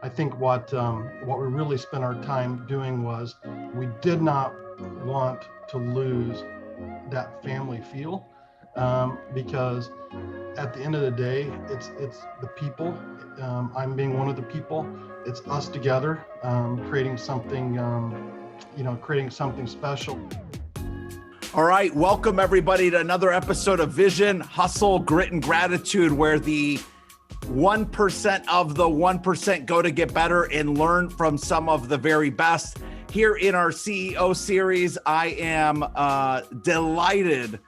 I think what we really spent our time doing was we did not want to lose that family feel, because at the end of the day, it's the people. I'm being one of the people. It's us together, creating something, creating something special. All right, welcome everybody to another episode of Vision, Hustle, Grit, and Gratitude, where the 1% of the 1% go to get better and learn from some of the very best. Here in our CEO series, I am delighted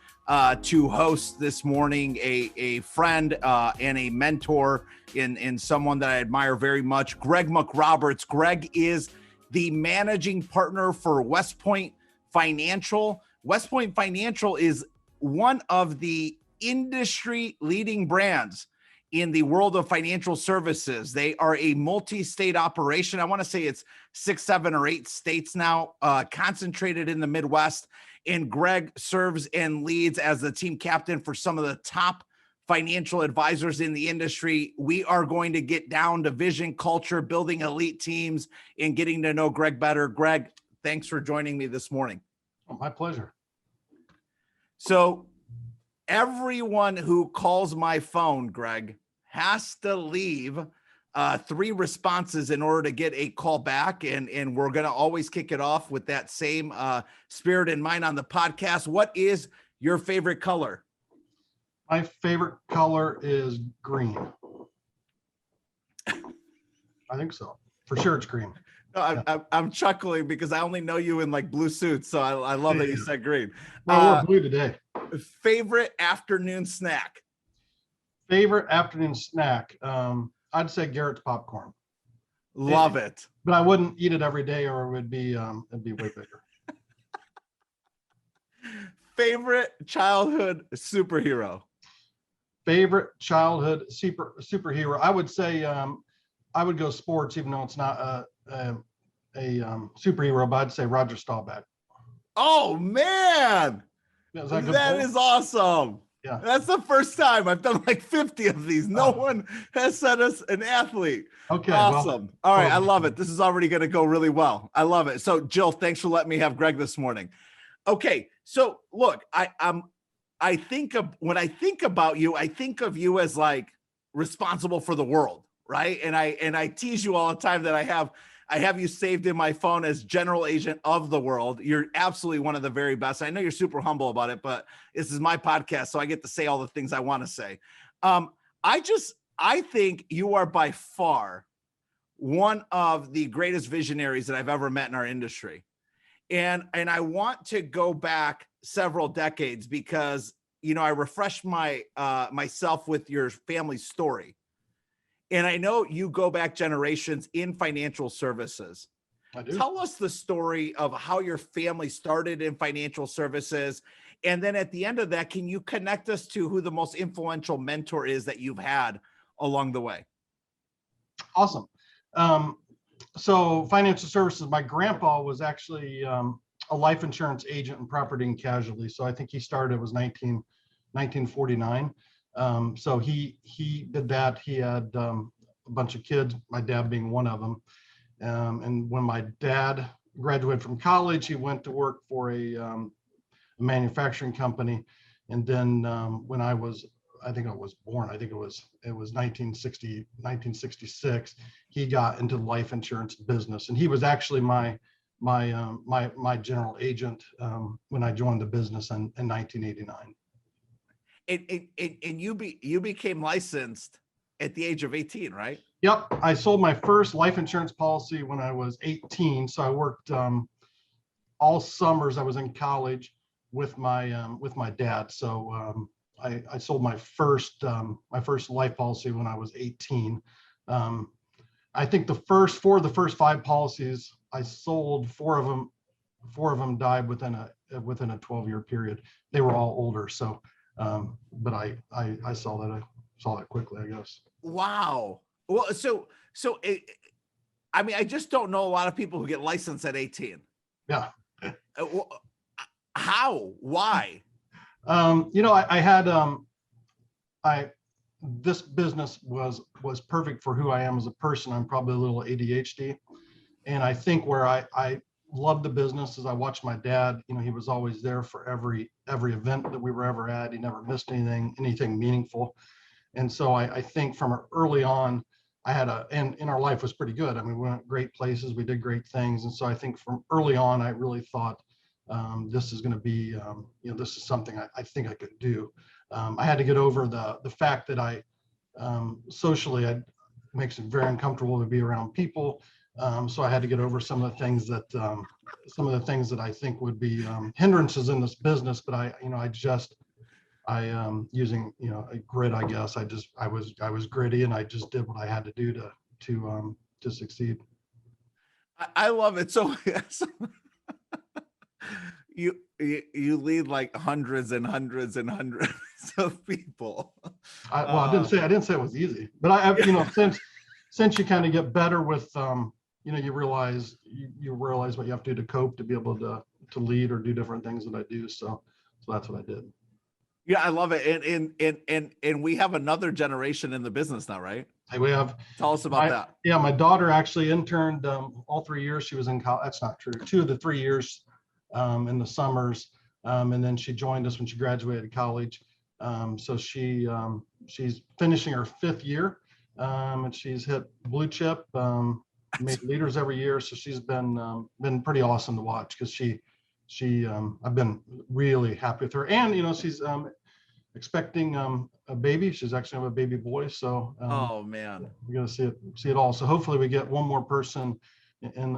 to host this morning a friend and a mentor in someone that I admire very much, Greg McRoberts. Greg is the managing partner for WestPoint Financial. WestPoint Financial is one of the industry leading brands in the world of financial services. They are a multi-state operation. I want to say it's 6, 7, or 8 states now, concentrated in the Midwest. And Greg serves and leads as the team captain for some of the top financial advisors in the industry. We are going to get down to vision, culture, building elite teams, and getting to know Greg better. Greg, thanks for joining me this morning. Oh, my pleasure. So everyone who calls my phone, Greg, has to leave 3 responses in order to get a call back. And we're going to always kick it off with that same spirit in mind on the podcast. What is your favorite color? My favorite color is green. I think so. For sure it's green. No, I'm chuckling because I only know you in like blue suits. So I love that you said green. Well, we're blue today. Favorite afternoon snack? Favorite afternoon snack? I'd say Garrett's popcorn. Love it. But I wouldn't eat it every day or it'd be way bigger. Favorite childhood superhero? Favorite childhood superhero? I would say I would go sports, even though it's not a superhero, but I'd say Roger Staubach. Oh man, that is awesome. Yeah, that's the first time I've done like 50 of these. No one has said us an athlete. Okay, awesome. Well, all right, I love it. This is already going to go really well. I love it. So Jill, thanks for letting me have Greg this morning. Okay, so look, when I think about you, I think of you as like responsible for the world, right? And I tease you all the time that I have you saved in my phone as general agent of the world. You're absolutely one of the very best. I know you're super humble about it, but this is my podcast, so I get to say all the things I want to say. I think you are by far one of the greatest visionaries that I've ever met in our industry. And I want to go back several decades because, I refreshed myself with your family story. And I know you go back generations in financial services. I do. Tell us the story of how your family started in financial services. And then at the end of that, can you connect us to who the most influential mentor is that you've had along the way? Awesome. So financial services, my grandpa was actually a life insurance agent in property and casualty. So I think he started, it was 1949. So he did that. He had a bunch of kids, my dad being one of them. And when my dad graduated from college, he went to work for a manufacturing company. And then when I think I was born, I think it was 1966, he got into the life insurance business. And he was actually my general agent when I joined the business in 1989. And you became licensed at the age of 18, right? Yep. I sold my first life insurance policy when I was 18. So I worked all summers. I was in college with my dad. So I sold my first life policy when I was 18. I think the first 5 policies I sold, 4 of them died within a 12-year period. They were all older. So, but I saw that quickly, I guess. Wow. Well, so I just don't know a lot of people who get licensed at 18. Yeah. How? Why? I had this business was perfect for who I am as a person. I'm probably a little ADHD. And I think where I loved the business is I watched my dad, he was always there for every event that we were ever at. He never missed anything meaningful. And so I think from early on, I had and our life was pretty good. I mean, we went great places, we did great things. And so I think from early on, I really thought this is going to be, this is something I think I could do. I had to get over the fact that socially, it makes it very uncomfortable to be around people. So I had to get over some of the things that I think would be hindrances in this business. But I using a grit, I guess. I was gritty, and I just did what I had to do to succeed. I love it. So you lead like hundreds and hundreds and hundreds of people. I didn't say it was easy, but since you kind of get better with you realize what you have to do to cope, to be able to lead or do different things that I do. So that's what I did. Yeah, I love it. And we have another generation in the business now, right? We have. Tell us about that. Yeah, my daughter actually interned all 3 years. She was in college. That's not true. 2 of the 3 years in the summers. And then she joined us when she graduated college. So she's finishing her 5th year, and she's hit blue chip, made leaders every year. So she's been pretty awesome to watch, because I've been really happy with her. And she's expecting a baby. She's actually have a baby boy. So oh man, we're gonna see it all. So hopefully we get one more person in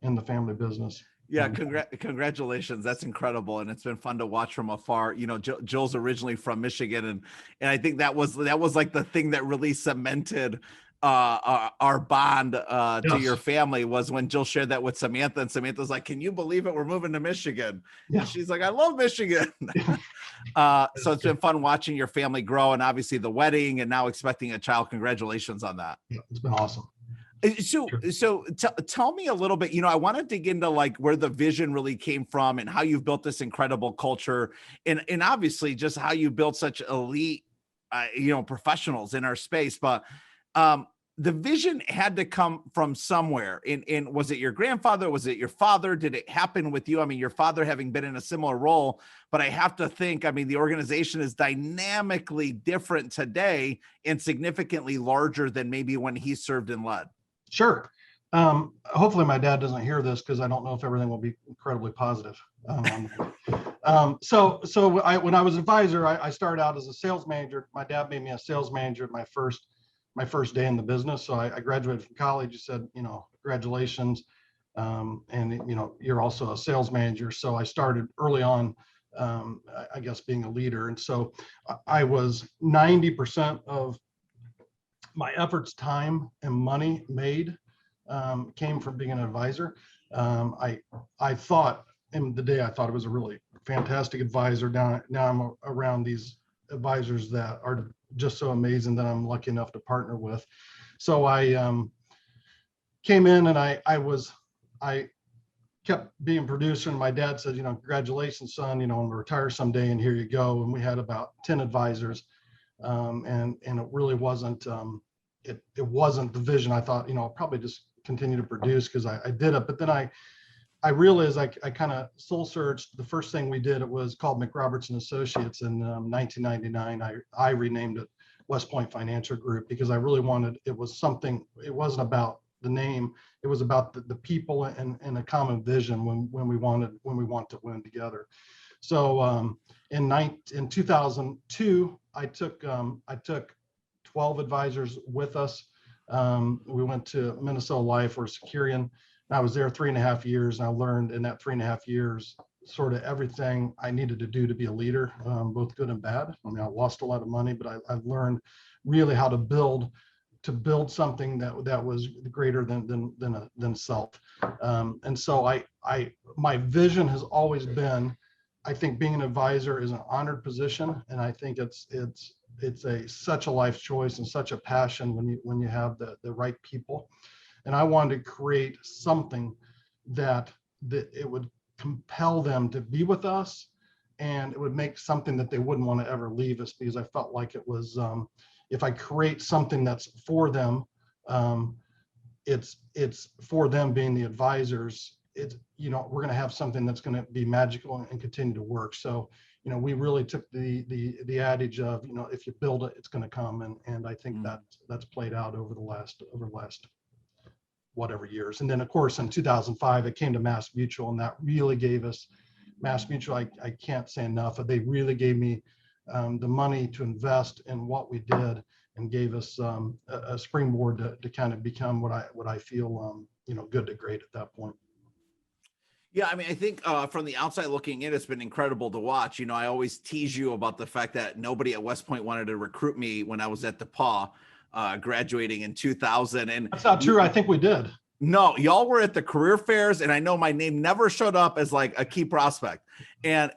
the family business. Yeah, congratulations. That's incredible. And it's been fun to watch from afar. Jill's originally from Michigan, and I think that was like the thing that really cemented our bond to your family, was when Jill shared that with Samantha, and Samantha's like, "Can you believe it? We're moving to Michigan." Yeah. And she's like, "I love Michigan." So it's been fun watching your family grow, and obviously the wedding, and now expecting a child. Congratulations on that. Yeah, it's been awesome. So tell me a little bit, I want to dig into like where the vision really came from, and how you've built this incredible culture, and obviously just how you built such elite, professionals in our space. But the vision had to come from somewhere. And was it your grandfather? Was it your father? Did it happen with you? I mean, your father having been in a similar role, but I have to think, the organization is dynamically different today and significantly larger than maybe when he served and led. Sure. Hopefully my dad doesn't hear this, because I don't know if everything will be incredibly positive. So when I was advisor, I started out as a sales manager. My dad made me a sales manager at my first day in the business. So I graduated from college. He said, congratulations. And you're also a sales manager. So I started early on, I guess, being a leader. And so I was 90% of my efforts, time, and money made came from being an advisor. I thought in the day, I thought it was a really fantastic advisor. Now I'm around these advisors that are just so amazing that I'm lucky enough to partner with. So I came in, and I kept being producer, and my dad said, congratulations, son, I'm gonna retire someday, and here you go. And we had about 10 advisors, and it really wasn't it wasn't the vision. I thought, I'll probably just continue to produce, because I did it. But then I realized I kind of soul searched. The first thing we did, it was called McRoberts and Associates in 1999. I renamed it WestPoint Financial Group, because I really wanted, it wasn't about the name, it was about the people and a common vision when we want to win together. So in 2002, I took 12 advisors with us. We went to Minnesota Life or Securian. I was there 3.5 years, and I learned in that 3.5 years sort of everything I needed to do to be a leader, both good and bad. I lost a lot of money, but I learned really how to build something that was greater than self. And so my vision has always been, I think being an advisor is an honored position, and I think it's such a life choice and such a passion when you have the right people. And I wanted to create something that it would compel them to be with us and it would make something that they wouldn't want to ever leave us, because I felt like it was, if I create something that's for them, it's for them being the advisors. It's, we're going to have something that's going to be magical and continue to work. So, we really took the adage of, if you build it, it's going to come. And I think that's played out over the last whatever years. And then of course, in 2005, it came to MassMutual, and that really gave us MassMutual. I can't say enough. They really gave me the money to invest in what we did, and gave us a springboard to kind of become what I feel, good to great at that point. Yeah, I mean, I think from the outside looking in, it's been incredible to watch. I always tease you about the fact that nobody at WestPoint wanted to recruit me when I was at DePaul, graduating in 2000. And that's not true. I think we did. No, y'all were at the career fairs, and I know my name never showed up as like a key prospect. And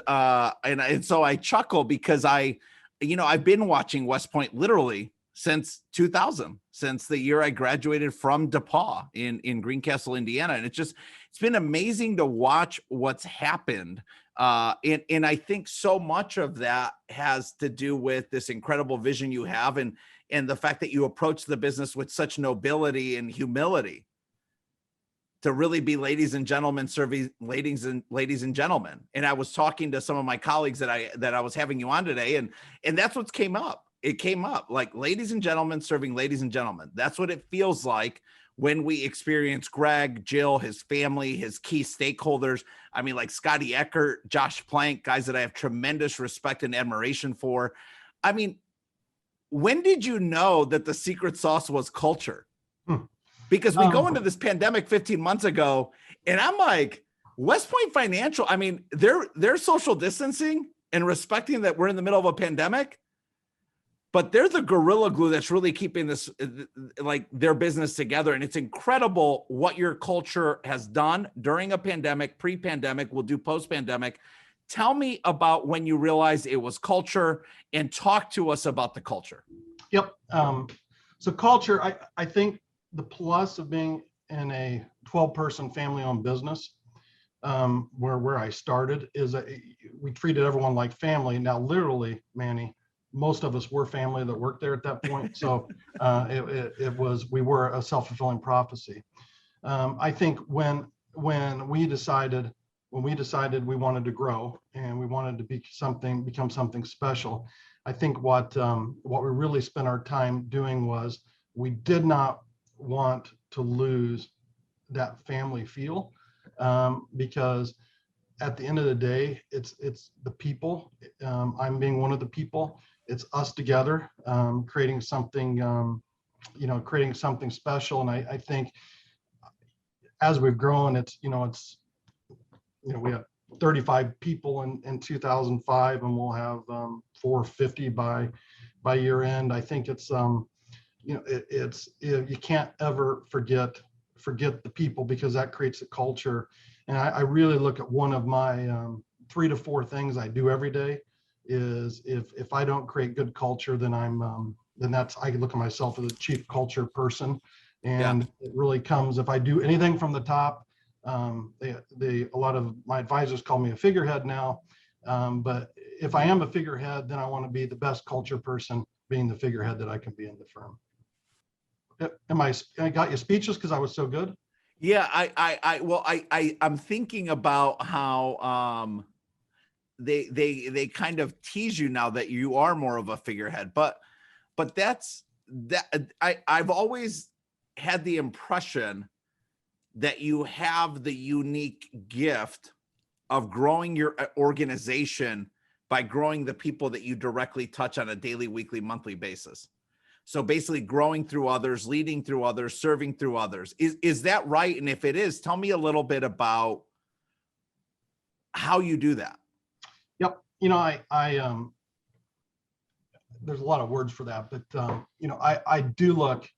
so I chuckle because I've been watching WestPoint literally since 2000, since the year I graduated from DePaul in Greencastle, Indiana. And it's been amazing to watch what's happened. And I think so much of that has to do with this incredible vision you have, and the fact that you approach the business with such nobility and humility, to really be ladies and gentlemen serving ladies and gentlemen. And I was talking to some of my colleagues that I was having you on today, and that's what came up. It came up like ladies and gentlemen serving ladies and gentlemen. That's what it feels like when we experience Greg, Jill, his family, his key stakeholders. I mean, like Scotty Eckert, Josh Plank, guys that I have tremendous respect and admiration for. I mean, when did you know that the secret sauce was culture? Because we go into this pandemic 15 months ago, and I'm like, WestPoint Financial, I mean, they're social distancing and respecting that we're in the middle of a pandemic, but they're the gorilla glue that's really keeping this, like, their business together. And it's incredible what your culture has done during a pandemic, pre-pandemic, we'll do post-pandemic. Tell me about when you realized it was culture, and talk to us about the culture. Yep. So culture, I think the plus of being in a 12-person family-owned business, where I started, is that we treated everyone like family. Now, literally, Manny, most of us were family that worked there at that point. So we were a self-fulfilling prophecy. I think when we decided we wanted to grow and we wanted to become something special, I think what we really spent our time doing was, we did not want to lose that family feel, because at the end of the day, it's the people. I'm being one of the people. It's us together, creating something, creating something special. And I think as we've grown, we have 35 people in 2005, and we'll have 450 by year end. I think it's you can't ever forget the people, because that creates a culture. And I really look at one of my 3 to 4 things I do every day is, if I don't create good culture, then I look at myself as a chief culture person. And It really comes, if I do anything from the top, a lot of my advisors call me a figurehead now. But if I am a figurehead, then I want to be the best culture person, being the figurehead that I can be in the firm. I got you speechless because I was so good? Yeah, I'm thinking about how they kind of tease you now that you are more of a figurehead, but I've always had the impression that you have the unique gift of growing your organization by growing the people that you directly touch on a daily, weekly, monthly basis. So basically growing through others, leading through others, serving through others. Is that right? And if it is, tell me a little bit about how you do that. Yep. There's a lot of words for that, but I do look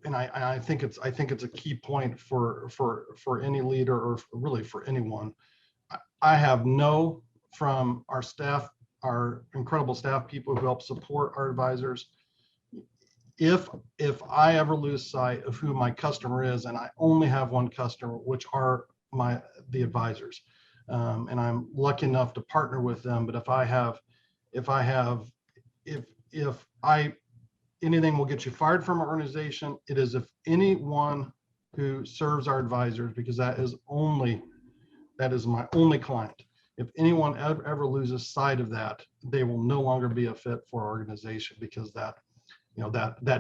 and I think it's a key point for any leader, or really for anyone. I have from our staff, our incredible staff people who help support our advisors, if I ever lose sight of who my customer is, and I only have one customer, which are the advisors, and I'm lucky enough to partner with them. But if anything will get you fired from our organization, it is if anyone who serves our advisors, because that is my only client. If anyone ever loses sight of that, they will no longer be a fit for our organization, because that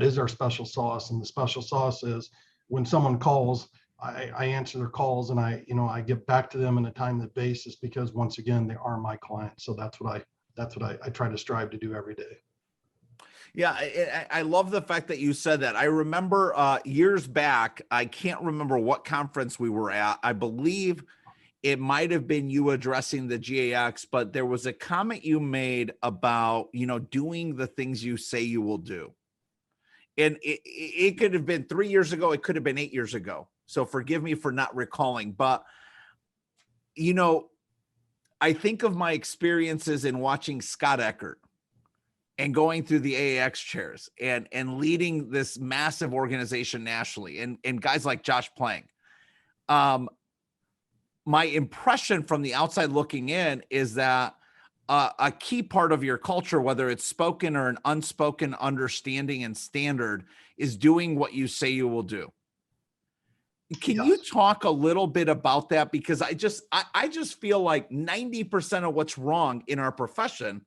is our special sauce. And the special sauce is when someone calls, I answer their calls, and I get back to them on a timely basis, because once again, they are my clients. So that's what I try to strive to do every day. Yeah, I love the fact that you said that. I remember years back, I can't remember what conference we were at. I believe it might have been you addressing the GAX, but there was a comment you made about, doing the things you say you will do. And it could have been 3 years ago. It could have been 8 years ago. So forgive me for not recalling, but, I think of my experiences in watching Scott Eckert and going through the AAX chairs and leading this massive organization nationally, and guys like Josh Plank. My impression from the outside looking in is that a key part of your culture, whether it's spoken or an unspoken understanding and standard, is doing what you say you will do. Can you talk a little bit about that? Because I just feel like 90% of what's wrong in our profession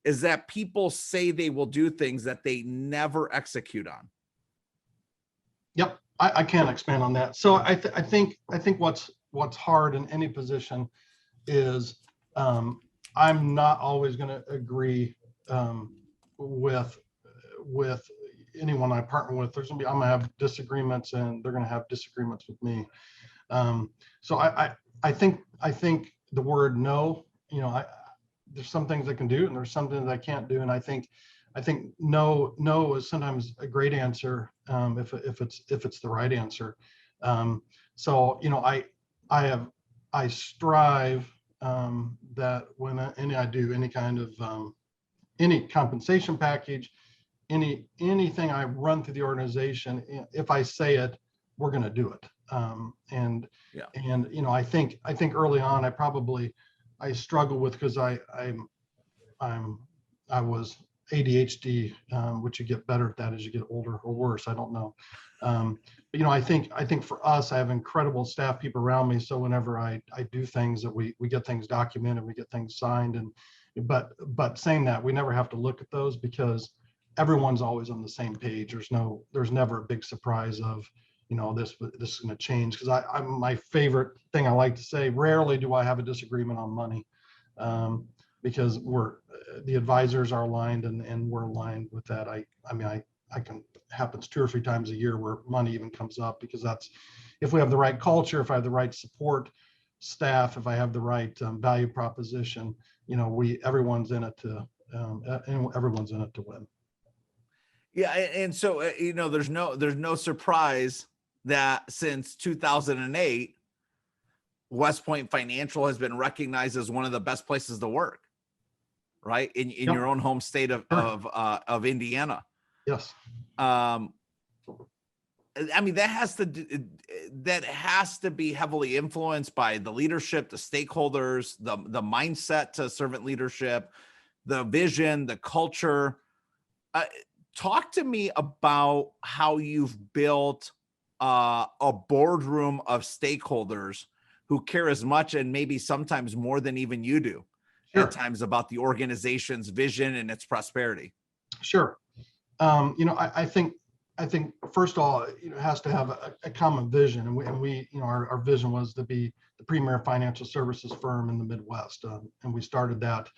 is that people say they will do things that they never execute on. Yep, I can expand on that. So I think what's hard in any position is I'm not always going to agree with anyone I partner with. I'm going to have disagreements, and they're going to have disagreements with me. So I think the word no, there's some things I can do, and there's some things I can't do. And I think no is sometimes a great answer if it's the right answer. So I strive that when I do any kind of any compensation package, anything I run through the organization, if I say it, we're going to do it. And I think early on I struggle with, because I was ADHD, which you get better at that as you get older, or worse, I don't know. But I think for us, I have incredible staff people around me. So whenever I do things, that we get things documented, we get things signed, but saying that, we never have to look at those, because everyone's always on the same page. There's never a big surprise of, this is going to change. Because my favorite thing I like to say, rarely do I have a disagreement on money, because the advisors are aligned, and we're aligned with that. Happens 2 or 3 times a year where money even comes up, because that's, if we have the right culture, if I have the right support staff, if I have the right value proposition, everyone's in it to win. Yeah, and so there's no surprise that since 2008, WestPoint Financial has been recognized as one of the best places to work, right? In your own home state of Indiana. Yes. That has to be heavily influenced by the leadership, the stakeholders, the mindset to servant leadership, the vision, the culture. Talk to me about how you've built a boardroom of stakeholders who care as much, and maybe sometimes more than even you do, at times, about the organization's vision and its prosperity. Sure. I think first of all, it has to have a common vision, and we our vision was to be the premier financial services firm in the Midwest, and we started that.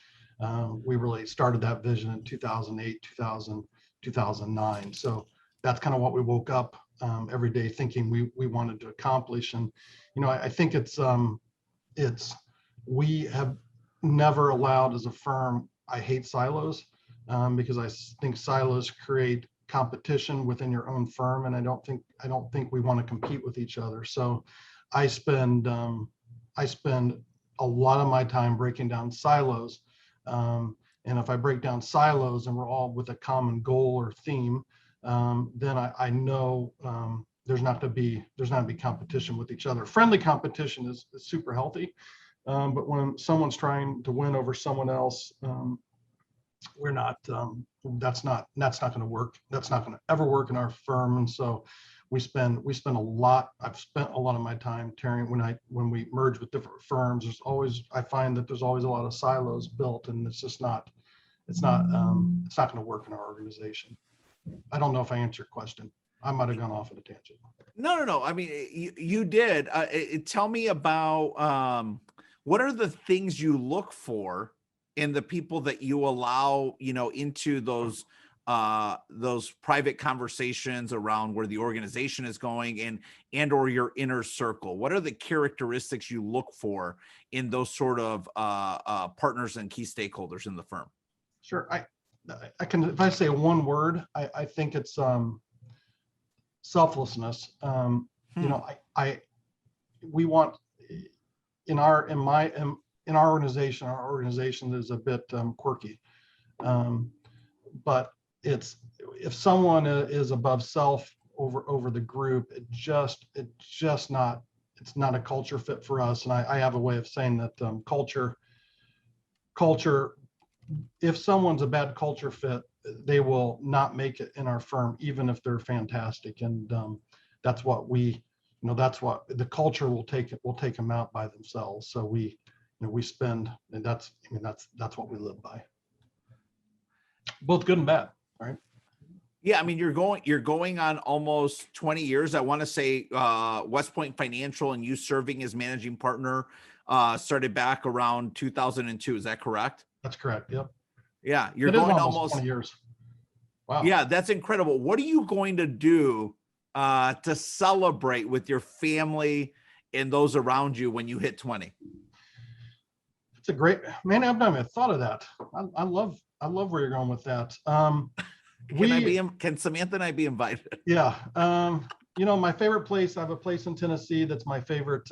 We really started that vision in 2008, 2009. So that's kind of what we woke up every day thinking we wanted to accomplish. And I think we have never allowed as a firm. I hate silos. Because I think silos create competition within your own firm, and I don't think we want to compete with each other. So I spend a lot of my time breaking down silos, and if I break down silos and we're all with a common goal or theme, then I know there's not to be competition with each other. Friendly competition is super healthy, But when someone's trying to win over someone else, we're not, that's not going to work. That's not going to ever work in our firm. And so we spend a lot. I've spent a lot of my time, Terry, when we merge with different firms, I find that there's always a lot of silos built, and it's not going to work in our organization. I don't know if I answered your question. I might have gone off on a tangent. No. I mean, you did. Tell me about what are the things you look for in the people that you allow, into those private conversations around where the organization is going and or your inner circle. What are the characteristics you look for in those sort of partners and key stakeholders in the firm? Sure. I can, if I say one word, I think it's selflessness. We want in our organization, our organization is a bit quirky, but it's, if someone is above self over the group, it's not a culture fit for us. And I have a way of saying that culture, if someone's a bad culture fit, they will not make it in our firm, even if they're fantastic. And that's what that's what the culture will take them out by themselves. So we spend, and that's what we live by. Both good and bad, right? Yeah, I mean, you're going on almost 20 years. I want to say WestPoint Financial and you serving as managing partner started back around 2002. Is that correct? That's correct. Yep. Yeah, you're going almost 20 years. Wow. Yeah, that's incredible. What are you going to do to celebrate with your family and those around you when you hit 20? It's a great, man. I've never thought of that. I love where you're going with that. Can Samantha and I be invited? Yeah. My favorite place, I have a place in Tennessee that's my favorite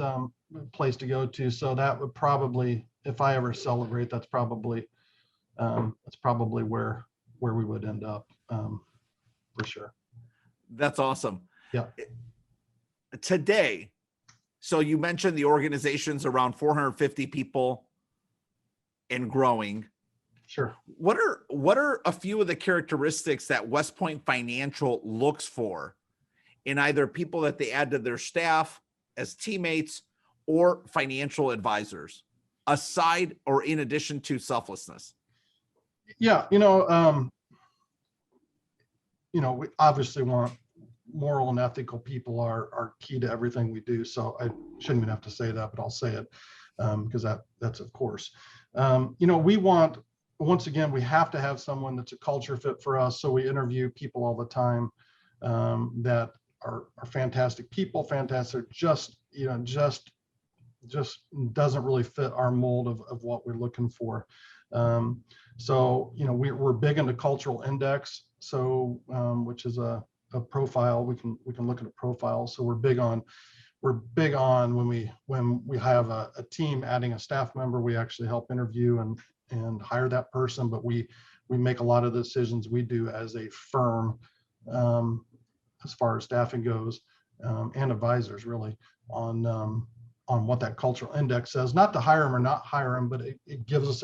place to go to. So that would probably, if I ever celebrate, that's probably where we would end up, for sure. That's awesome. Yeah. Today, so you mentioned the organization's around 450 people and growing. Sure. What are a few of the characteristics that WestPoint Financial looks for in either people that they add to their staff as teammates or financial advisors, aside or in addition to selflessness? Yeah, we obviously want moral and ethical people are key to everything we do. So I shouldn't even have to say that, but I'll say it because that's of course. We want, once again, we have to have someone that's a culture fit for us. So we interview people all the time that are fantastic people, fantastic, just doesn't really fit our mold of what we're looking for. So we're big into cultural index, so which is a profile. We can look at a profile. So we're big on when we have a team adding a staff member, we actually help interview and hire that person, but we make a lot of the decisions we do as a firm as far as staffing goes, and advisors really on what that cultural index says. Not to hire them or not hire them, but it gives us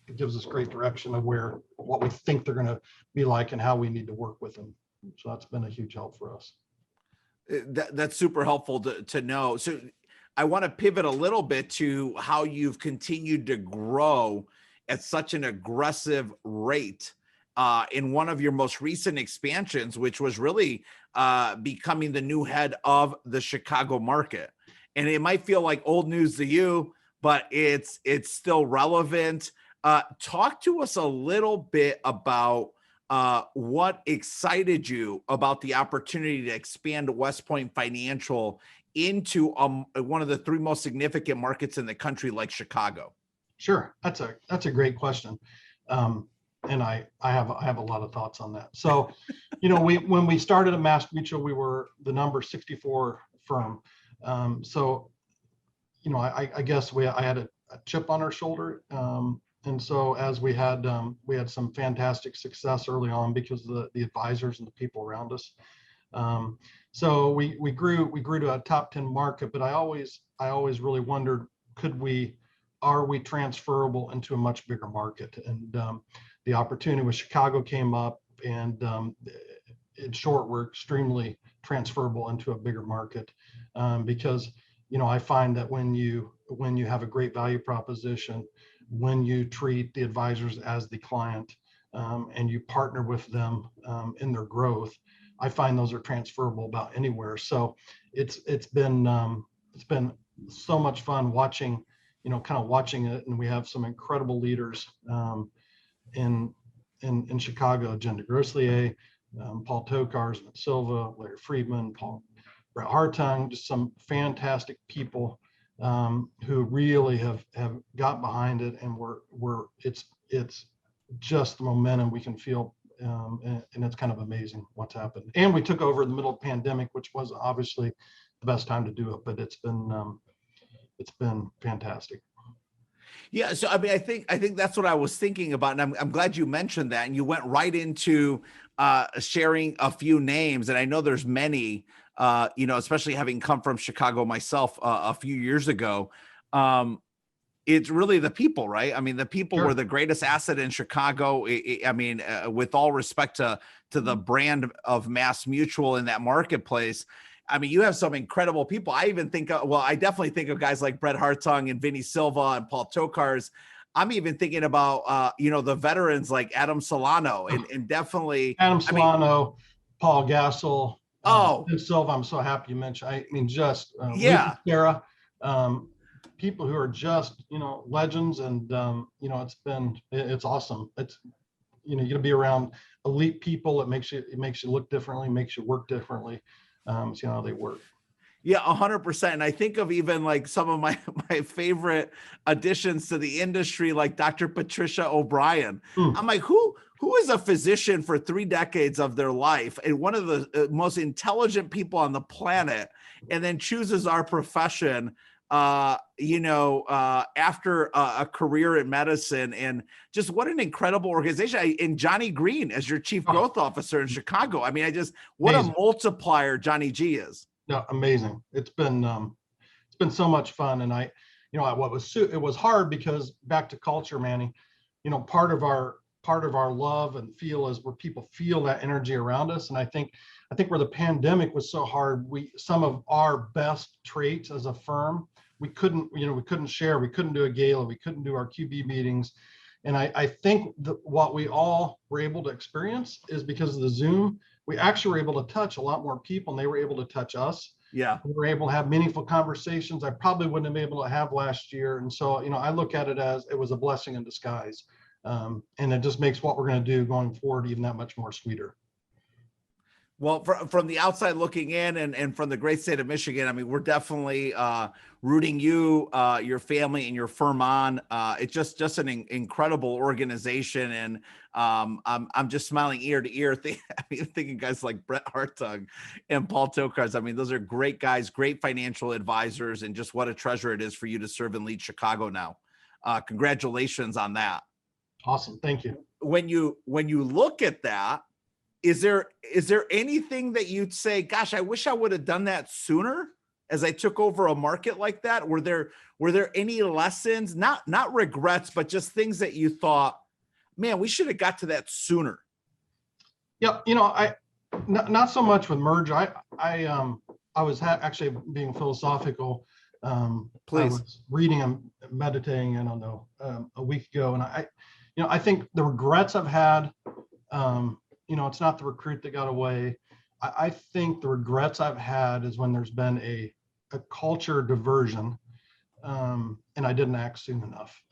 it gives us great direction of what we think they're going to be like and how we need to work with them. So that's been a huge help for us. That's super helpful to know. So I want to pivot a little bit to how you've continued to grow at such an aggressive rate in one of your most recent expansions, which was really becoming the new head of the Chicago market. And it might feel like old news to you, but it's still relevant. Talk to us a little bit about what excited you about the opportunity to expand WestPoint Financial into one of the three most significant markets in the country, like Chicago. Sure, that's a great question, and I have a lot of thoughts on that. So, when we started at MassMutual, we were the number 64 firm. So, I guess I had a chip on our shoulder. And so as we had some fantastic success early on because of the advisors and the people around us. So we grew to a top 10 market, but I always really wondered, are we transferable into a much bigger market? And the opportunity with Chicago came up, and in short, we're extremely transferable into a bigger market, because I find that when you have a great value proposition, when you treat the advisors as the client, and you partner with them in their growth, I find those are transferable about anywhere. So it's been so much fun watching, watching it. And we have some incredible leaders in Chicago: Jen DeGrosslier, Paul Tokars, Silva, Larry Friedman, Brett Hartung, just some fantastic people who really have got behind it, and it's just the momentum we can feel, and it's kind of amazing what's happened. And we took over in the middle of the pandemic, which was obviously the best time to do it, but it's been fantastic. Yeah, so I mean, I think that's what I was thinking about, and I'm glad you mentioned that, and you went right into sharing a few names, and I know there's many, especially having come from Chicago myself a few years ago. It's really the people, right? I mean, the people Sure. were the greatest asset in Chicago. With all respect to the brand of MassMutual in that marketplace, I mean, you have some incredible people. I definitely think of guys like Brett Hartung and Vinny Silva and Paul Tokars. I'm even thinking about, the veterans like Adam Solano and definitely Adam Solano, Paul Gassel, Vinny Silva. I'm so happy you mentioned. I mean, just yeah, Sarah, people who are just, legends, and it's awesome. It's, you're going to be around elite people. It makes you look differently, makes you work differently. See how they work. Yeah, 100%. And I think of even like some of my favorite additions to the industry, like Dr. Patricia O'Brien. I'm like, who is a physician for 3 decades of their life and one of the most intelligent people on the planet, and then chooses our profession, after a career in medicine? And just what an incredible organization. And Johny Green as your chief growth officer in Chicago. I mean, what amazing. A multiplier Johnny G is. Yeah, amazing. It's been so much fun. And it was hard because, back to culture, Manny, part of our love and feel is where people feel that energy around us. And I think where the pandemic was so hard, some of our best traits as a firm, we couldn't share. We couldn't do a gala. We couldn't do our QB meetings. And I think that what we all were able to experience is because of the Zoom, we actually were able to touch a lot more people, and they were able to touch us. Yeah. We were able to have meaningful conversations I probably wouldn't have been able to have last year. And so, I look at it as it was a blessing in disguise. And it just makes what we're going to do going forward even that much more sweeter. Well, from the outside looking in, and from the great state of Michigan, I mean, we're definitely rooting you, your family, and your firm on. It's just an incredible organization, and I'm just smiling ear to ear, thinking guys like Brett Hartung and Paul Tokars. I mean, those are great guys, great financial advisors, and just what a treasure it is for you to serve and lead Chicago now. Congratulations on that. Awesome, thank you. When you look at that, is there anything that you'd say, gosh, I wish I would have done that sooner as I took over a market like that? Were there any lessons, not regrets, but just things that you thought, man, we should have got to that sooner? Yeah, not so much with merger. I was actually being philosophical. Please. I was reading and meditating, I don't know, a week ago, and I think the regrets I've had, it's not the recruit that got away. I think the regrets I've had is when there's been a culture diversion, and I didn't act soon enough.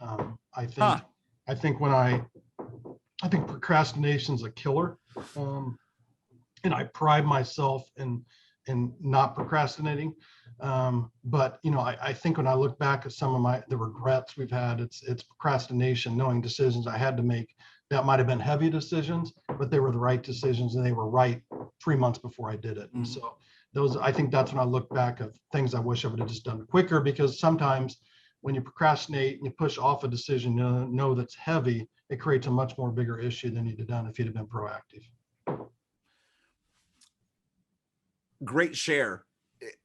I think procrastination's a killer, and I pride myself in not procrastinating. But I think when I look back at some of the regrets we've had, it's procrastination, knowing decisions I had to make that might have been heavy decisions, but they were the right decisions, and they were right 3 months before I did it. And so I think that's when I look back of things I wish I would have just done quicker, because sometimes when you procrastinate and you push off a decision, that's heavy, it creates a much more bigger issue than you'd have done if you'd have been proactive. great share.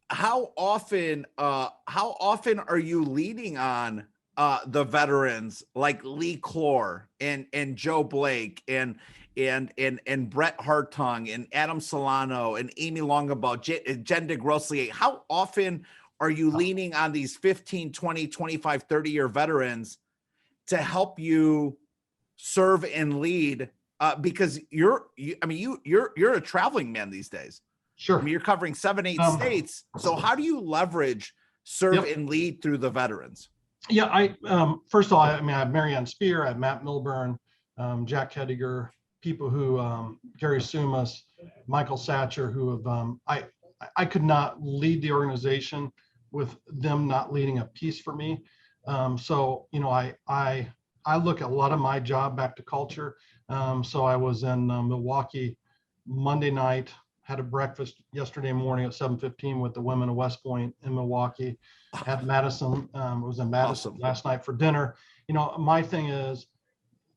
How often are you leading on the veterans like Lee Clore and Joe Blake and Brett Hartung and Adam Solano and Amy Longabaugh, Jen DeGrossier? How often are you leaning on these 15, 20, 25, 30-year veterans to help you serve and lead? Because you're a traveling man these days. Sure. I mean, you're covering 7-8 states. So how do you leverage serve and lead through the veterans? Yeah, first of all, I have Marianne Spear, I have Matt Milburn, Jack Hediger, people who, Gary Sumas, Michael Satcher, who have, I could not lead the organization with them not leading a piece for me. So, I look at a lot of my job back to culture. So I was in Milwaukee Monday night, had a breakfast yesterday morning at 7:15 with the women of WestPoint in Milwaukee. At Madison, was in Madison last night for dinner. My thing is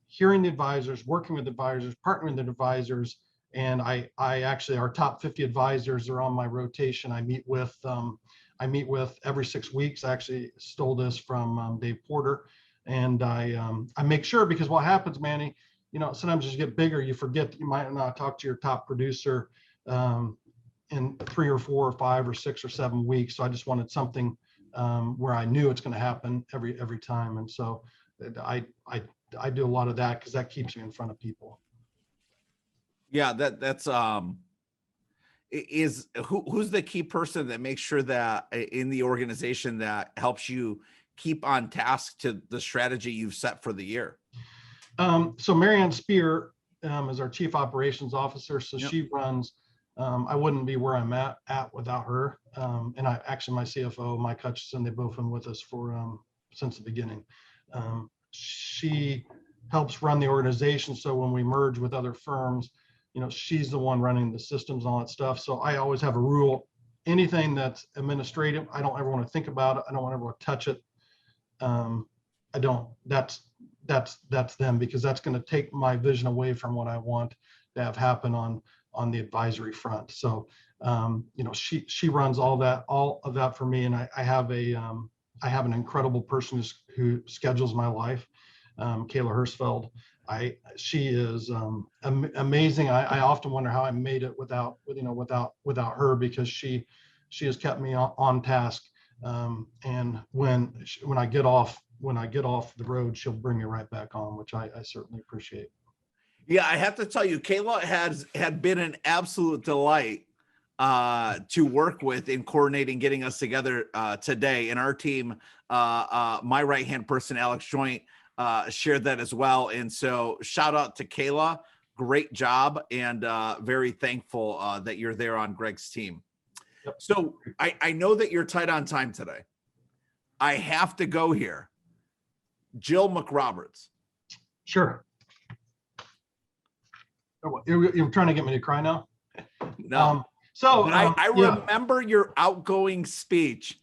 hearing the advisors, working with advisors, partnering with advisors, and I actually, our top 50 advisors are on my rotation. I meet with every 6 weeks. I actually stole this from Dave Porter, and I make sure, because what happens, Manny, sometimes as you get bigger, you forget that you might not talk to your top producer in 3 or 4 or 5 or 6 or 7 weeks. So I just wanted something where I knew it's going to happen every time. And so I do a lot of that because that keeps me in front of people. Yeah, that's who's the key person that makes sure that in the organization that helps you keep on task to the strategy you've set for the year? So Marianne Spear is our chief operations officer. So she runs, I wouldn't be where I'm at without her. And my CFO, Mike Hutchison, they've both been with us for since the beginning. She helps run the organization. So when we merge with other firms, she's the one running the systems and all that stuff. So I always have a rule: anything that's administrative, I don't ever want to think about it. I don't ever want to touch it. That's them, because that's going to take my vision away from what I want to have happen on the advisory front. So, she runs all of that for me. And I have an incredible person who schedules my life, Kayla Hirschfeld. She is amazing. I often wonder how I made it without her, because she has kept me on task. And when I get off the road, she'll bring me right back on, which I certainly appreciate. Yeah, I have to tell you, Kayla had been an absolute delight to work with in coordinating, getting us together today. And our team, my right-hand person, Alex Joint, shared that as well. And so shout out to Kayla. Great job. And very thankful that you're there on Greg's team. Yep. So I know that you're tight on time today. I have to go here. Jill McRoberts. Sure. You're trying to get me to cry now? No. I remember your outgoing speech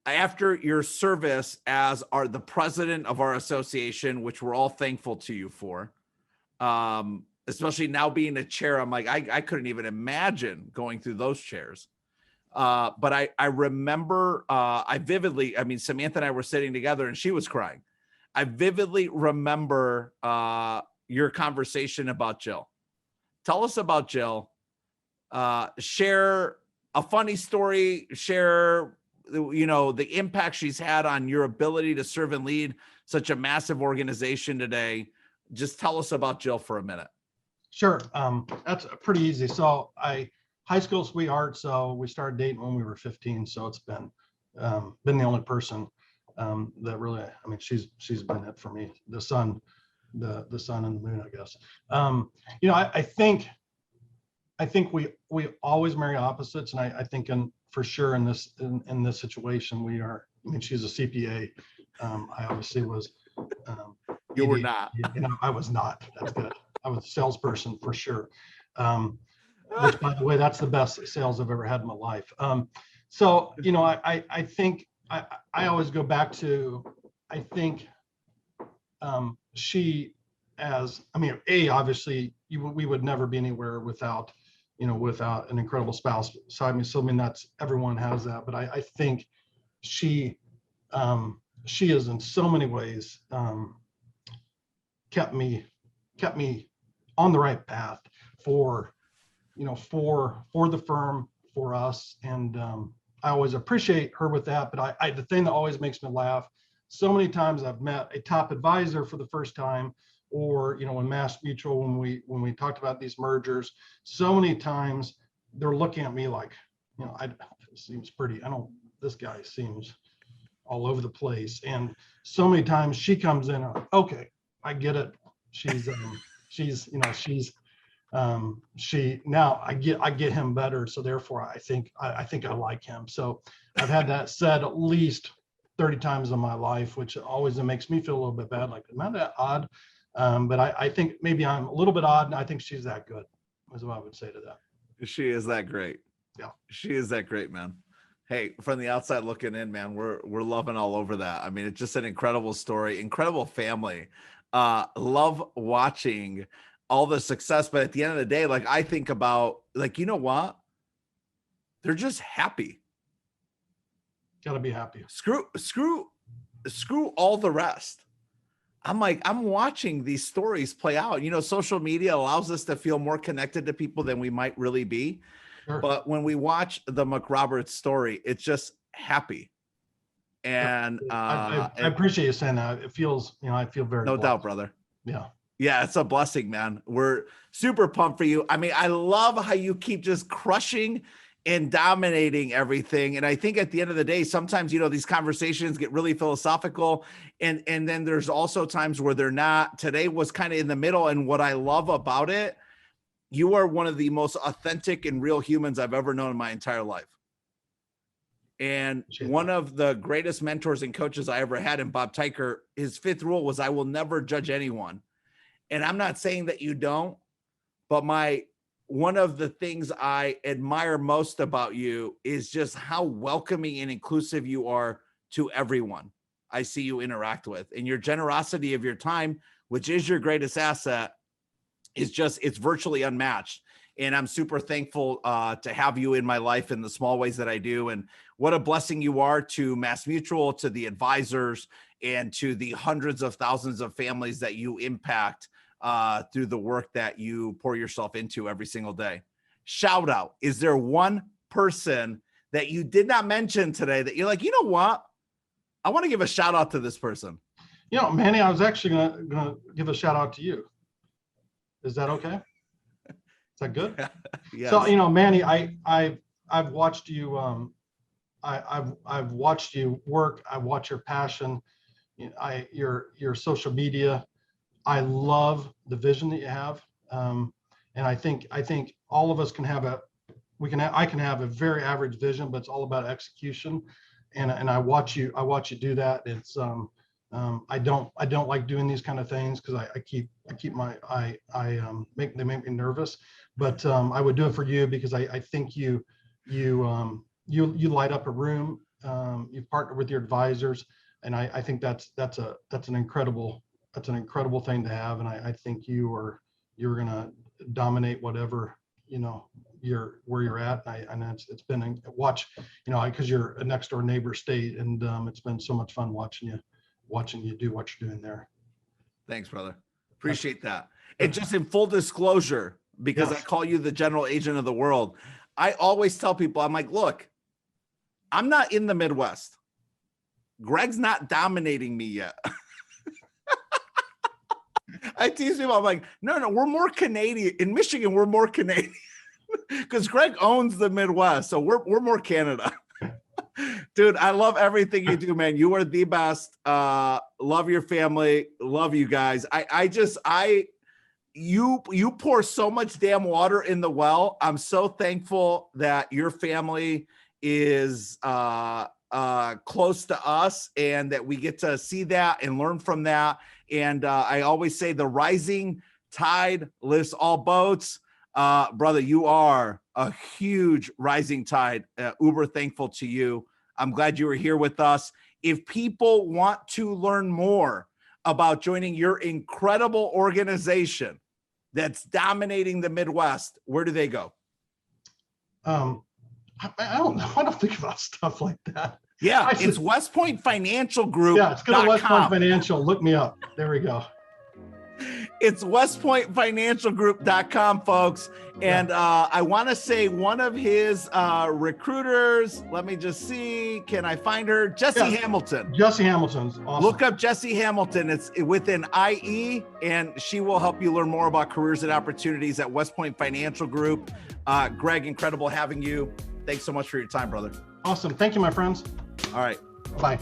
after your service as the president of our association, which we're all thankful to you for. Especially now being a chair, I'm like, I couldn't even imagine going through those chairs. But I remember, I vividly, Samantha and I were sitting together and she was crying. I vividly remember your conversation about Jill. Tell us about Jill. Share a funny story, share, the impact she's had on your ability to serve and lead such a massive organization today. Just tell us about Jill for a minute. Sure. That's pretty easy. So high school sweetheart. So we started dating when we were 15. So it's been the only person that really, she's been it for me. The sun and the moon, I guess. I think we always marry opposites, and I think for sure in this situation we are. She's a CPA. I obviously was. You were not. I was not. That's good. I was a salesperson for sure. Which, by the way, that's the best sales I've ever had in my life. So I think I always go back to, I think she, obviously we would never be anywhere without without an incredible spouse beside me. So I mean, everyone has that, but I think she is in so many ways kept me on the right path for the firm, for us. And I always appreciate her with that. But the thing that always makes me laugh, so many times I've met a top advisor for the first time, or when MassMutual, when we talked about these mergers, so many times they're looking at me like, it seems pretty, this guy seems all over the place. And so many times she comes in, okay, I get it. Now I get him better. So therefore I think I like him. So I've had that said at least 30 times in my life, which always makes me feel a little bit bad. Like, am I that odd? But I think maybe I'm a little bit odd, and I think she's that good, is what I would say to that. She is that great. Yeah. She is that great, man. Hey, from the outside looking in, man, we're loving all over that. I mean, it's just an incredible story, incredible family. Love watching all the success, but at the end of the day, like I think about, like, you know what? They're just happy. Gotta be happy. Screw all the rest. I'm watching these stories play out. Social media allows us to feel more connected to people than we might really be. Sure. But when we watch the McRoberts story, it's just happy. And I appreciate you saying that. It feels, I feel very no blessed. doubt, brother. Yeah. Yeah, it's a blessing, man. We're super pumped for you. I mean, I love how you keep just crushing and dominating everything. And I think at the end of the day, sometimes, these conversations get really philosophical. And then there's also times where they're not. Today was kind of in the middle. And what I love about it, you are one of the most authentic and real humans I've ever known in my entire life. And one of the greatest mentors and coaches I ever had in Bob Tyker, his 5th rule was, I will never judge anyone. And I'm not saying that you don't, but one of the things I admire most about you is just how welcoming and inclusive you are to everyone I see you interact with. And your generosity of your time, which is your greatest asset, it's virtually unmatched. And I'm super thankful to have you in my life in the small ways that I do. And what a blessing you are to MassMutual, to the advisors, and to the hundreds of thousands of families that you impact through the work that you pour yourself into every single day. Shout out. Is there one person that you did not mention today that you're like, you know what? I want to give a shout out to this person. Manny, I was actually gonna give a shout out to you. Is that okay? Is that good? Yes. So, Manny, I've watched you. I've watched you work. I watch your passion. Your social media. I love the vision that you have, and I think all of us can have I can have a very average vision, but it's all about execution. And I watch you do that. It's I don't like doing these kind of things because I keep my they make me nervous, but I would do it for you because I think you light up a room. You partner with your advisors, and I think that's an incredible thing to have. And I think you're gonna dominate whatever where you're at. And it's been because you're a next door neighbor state, and it's been so much fun watching you do what you're doing there. Thanks, brother. Appreciate that. And just in full disclosure, because I call you the general agent of the world, I always tell people, I'm like, look, I'm not in the Midwest. Greg's not dominating me yet. I tease people. I'm like, no, we're more Canadian. In Michigan, we're more Canadian because Greg owns the Midwest. So we're more Canada. Dude, I love everything you do, man. You are the best. Love your family. Love you guys. You pour so much damn water in the well. I'm so thankful that your family is close to us and that we get to see that and learn from that. And I always say the rising tide lifts all boats. Brother, you are a huge rising tide. Uber thankful to you. I'm glad you were here with us. If people want to learn more about joining your incredible organization that's dominating the Midwest, where do they go? I don't know. I don't think about stuff like that. Yeah, it's WestPoint Financial Group. Yeah, it's good. WestPoint Financial. Look me up. There we go. It's WestPointFinancialGroup.com, folks. And I want to say one of his recruiters, let me just see, can I find her? Jessie Hamilton. Jessie Hamilton's awesome. Look up Jessie Hamilton. It's with an IE, and she will help you learn more about careers and opportunities at WestPoint Financial Group. Greg, incredible having you. Thanks so much for your time, brother. Awesome. Thank you, my friends. All right. Bye.